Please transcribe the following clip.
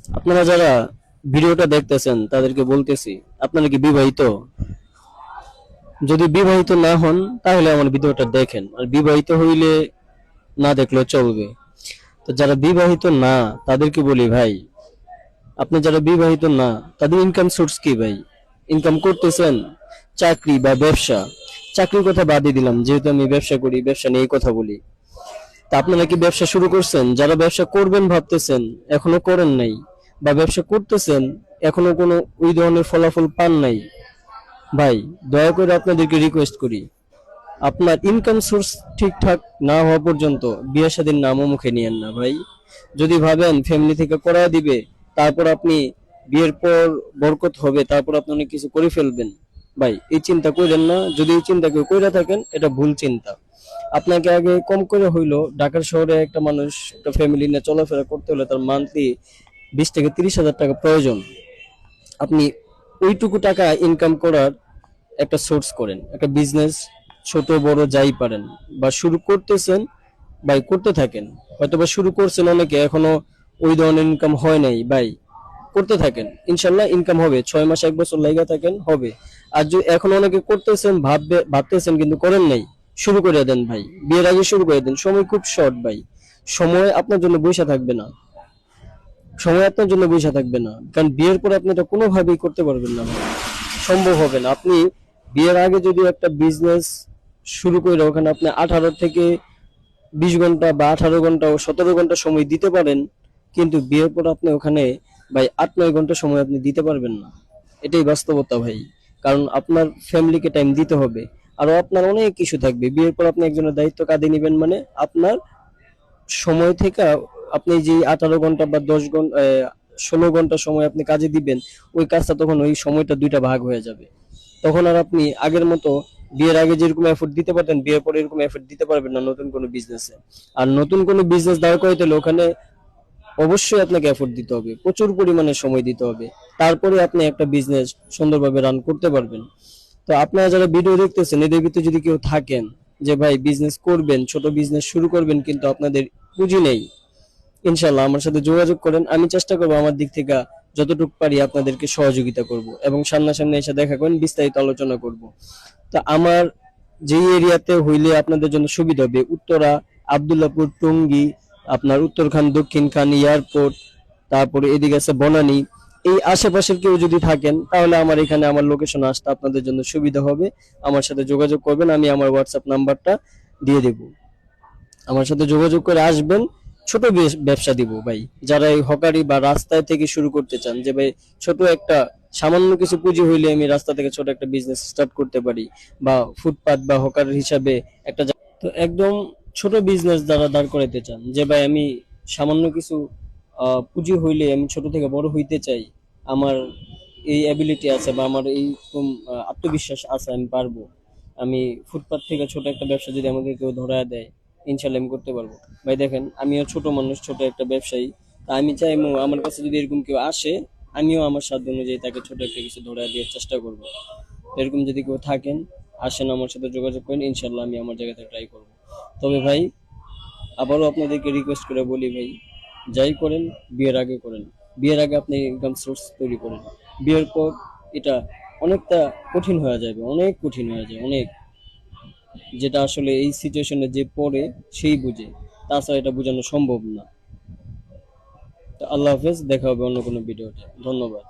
আপনারা যারা ভিডিওটা দেখতেছেন তাদেরকে বলতেছি, আপনারা কি বিবাহিত? যদি বিবাহিত না হন তাহলে আমার ভিডিওটা দেখেন, আর বিবাহিত হইলে না দেখলেও চলবে। তো যারা বিবাহিত না তাদেরকে বলি, ভাই আপনি যারা বিবাহিত না তাদের ইনকাম সোর্স কি ভাই? ইনকাম করতেছেন চাকরি বা ব্যবসা? চাকরির কথা বাদই দিলাম, যেহেতু আমি ব্যবসা করি, ব্যবসা নিয়ে কথা বলি। তা আপনারা কি ব্যবসা শুরু করছেন? যারা ব্যবসা করবেন ভাবতেছেন, এখনো করেন নাই, বা ব্যবসা করতেছেন এখনো কোনো ওই ধরনের ফলাফল পান নাই, ভাই দয়া করে আপনাদেরকে রিকোয়েস্ট করি, আপনার ইনকাম সোর্স ঠিকঠাক না হওয়া পর্যন্ত বিয়ে শাদীর নামও মুখে নিয়েন না ভাই। যদি ভাবেন ফ্যামিলি থেকে করায় দিবে, তারপর আপনি বিয়ের পর বরকত হবে, তারপর আপনি অনেক কিছু করে ফেলবেন, ভাই এই চিন্তা করেন না। যদি এই চিন্তা কেউ করে থাকেন, এটা ভুল চিন্তা। আপনাকে আগে কম করে হইলো ঢাকার শহরে একটা মানুষ একটা ফ্যামিলি নিয়ে চলাফেরা করতে হলে তার মান্থলি 20 থেকে 30 হাজার টাকা প্রয়োজন। আপনি ওইটুকু টাকা ইনকাম করার একটা সোর্স করেন, একটা বিজনেস, ছোট বড় যাই পারেন, বা শুরু করতেছেন, ভাই করতে থাকেন। হয়তোবা শুরু করছেন অনেকে, এখনো ওই ধরনের ইনকাম হয় নাই, ভাই করতে থাকেন, ইনশাল্লাহ ইনকাম হবে। 6 মাস 1 বছর লাগা থাকেন, হবে। আর যদি এখন অনেকে করতেছেন, ভাবতেছেন কিন্তু করেন নাই, শুরু করে দেন ভাই, বিয়ের আগে শুরু করে দেন। সময় খুব শর্ট ভাই, সময় আপনার জন্য বসে থাকবে না, সময় আপনার জন্য বসে থাকবে না, কারণ বিয়ের পর আপনি এটা কোনোভাবেই করতে পারবেন না ভাই, সম্ভব হবে না। আপনি বিয়ের আগে যদি একটা বিজনেস শুরু করে ওখানে আপনি 18 থেকে 20 ঘন্টা বা 18 ঘন্টা ও 17 ঘন্টা সময় দিতে পারেন, কিন্তু বিয়ের পর আপনি ওখানে ভাই 8-9 ঘন্টা সময় আপনি দিতে পারবেন না। এটাই বাস্তবতা ভাই, কারণ আপনার ফ্যামিলিকে টাইম দিতে হবে, আরো আপনার অনেক কিছু থাকবে। বিয়ের পর আপনি একজনের দায়িত্ব কাঁধে নেবেন, মানে আপনার সময় থেকে আপনি যে 18 ঘন্টা বা 10 ঘন্টা 16 ঘন্টা সময় আপনি কাজে দিবেন, ওই কাজটা তখন ওই সময়টা দুইটা ভাগ হয়ে যাবে। তখন আর আপনি আগের মতো বিয়ের আগে যেরকম এফোর্ট দিতে পারতেন, বিয়ের পরে এরকম এফোর্ট দিতে পারবেন না নতুন কোনো বিজনেসে। আর নতুন কোনো বিজনেস দাঁড় করাইতে হলে ওখানে অবশ্যই আপনাকে এফোর্ট দিতে হবে, প্রচুর পরিমাণে সময় দিতে হবে, তারপরে আপনি একটা বিজনেস সুন্দরভাবে রান করতে পারবেন। তো আপনারা যারা ভিডিও দেখতেছেন, এদের ভিতরে যদি কেউ থাকেন যে ভাই বিজনেস করবেন, ছোট বিজনেস শুরু করবেন, কিন্তু আপনাদের পুঁজি নেই, ইনশাল্লাহ আমার সাথে যোগাযোগ করেন। আমি চেষ্টা করবো আমার দিক থেকে যতটুকু পারি আপনাদেরকে সহযোগিতা করব, এবং সামনাসামনি এসে দেখা করেন, বিস্তারিত আলোচনা করব। তা আমার যেই এরিয়াতে হইলে আপনাদের জন্য সুবিধা হবে, উত্তরা, আবদুল্লাপুর, টঙ্গী, আপনার উত্তরখান, দক্ষিণখান, এয়ারপোর্ট, তারপরে এদিকে আছে বনানী, এই আশেপাশের কেউ যদি থাকেন তাহলে আমার এখানে আমার লোকেশন আসতে আপনাদের জন্য সুবিধা হবে। আমার সাথে যোগাযোগ করবেন, আমি আমার হোয়াটসঅ্যাপ নাম্বারটা দিয়ে দেব, আমার সাথে যোগাযোগ করে আসবেন। ছোট ব্যবসা দিব ভাই, যারা এই হকারি বা রাস্তায় থেকে শুরু করতে চান, যে ভাই ছোট একটা সামান্য কিছু পুঁজি হইলে আমি রাস্তা থেকে ছোট একটা বিজনেস স্টার্ট করতে পারি, বা ফুটপাত বা হকার হিসাবে একটা তো একদম ছোট বিজনেস যারা দাঁড় করাইতে চান, যে ভাই আমি সামান্য কিছু পুঁজি হইলে আমি ছোট থেকে বড় হইতে চাই, আমার এই অ্যাবিলিটি আছে বা আমার এই আত্মবিশ্বাস আছে, আমি পারবো, আমি ফুটপাত থেকে ছোট একটা ব্যবসা যদি আমাকে কেউ ধরায় দেয়, ইনশাল্লাহ আমি করতে পারবো। ভাই দেখেন, আমিও ছোট মানুষ, ছোট একটা ব্যবসায়ী, তা আমি চাইবো আমার কাছে যদি এরকম কেউ আসে, আমিও আমার সাধ্য অনুযায়ী তাকে ছোট একটা কিছু ধরায় দেওয়ার চেষ্টা করবো। এরকম যদি কেউ থাকেন, আসেন আমার সাথে যোগাযোগ করেন, ইনশাল্লাহ আমি আমার জায়গা থেকে ট্রাই করবো। তবে ভাই আবারও আপনাদেরকে রিকোয়েস্ট করে বলি ভাই, যাই করেন বিয়ের আগে করেন। বিয়ের আগে আপনি ইনকাম সোর্স তৈরি করেন, বিয়ের পর এটা অনেকটা কঠিন হয়ে যাবে, অনেক কঠিন হয়ে যায়, অনেক, যেটা আসলে এই সিচুয়েশনে যে পড়ে সেই বুঝে, তাছাড়া এটা বোঝানো সম্ভব না। তো আল্লাহ হাফেজ, দেখা হবে অন্য কোনো ভিডিওতে, ধন্যবাদ।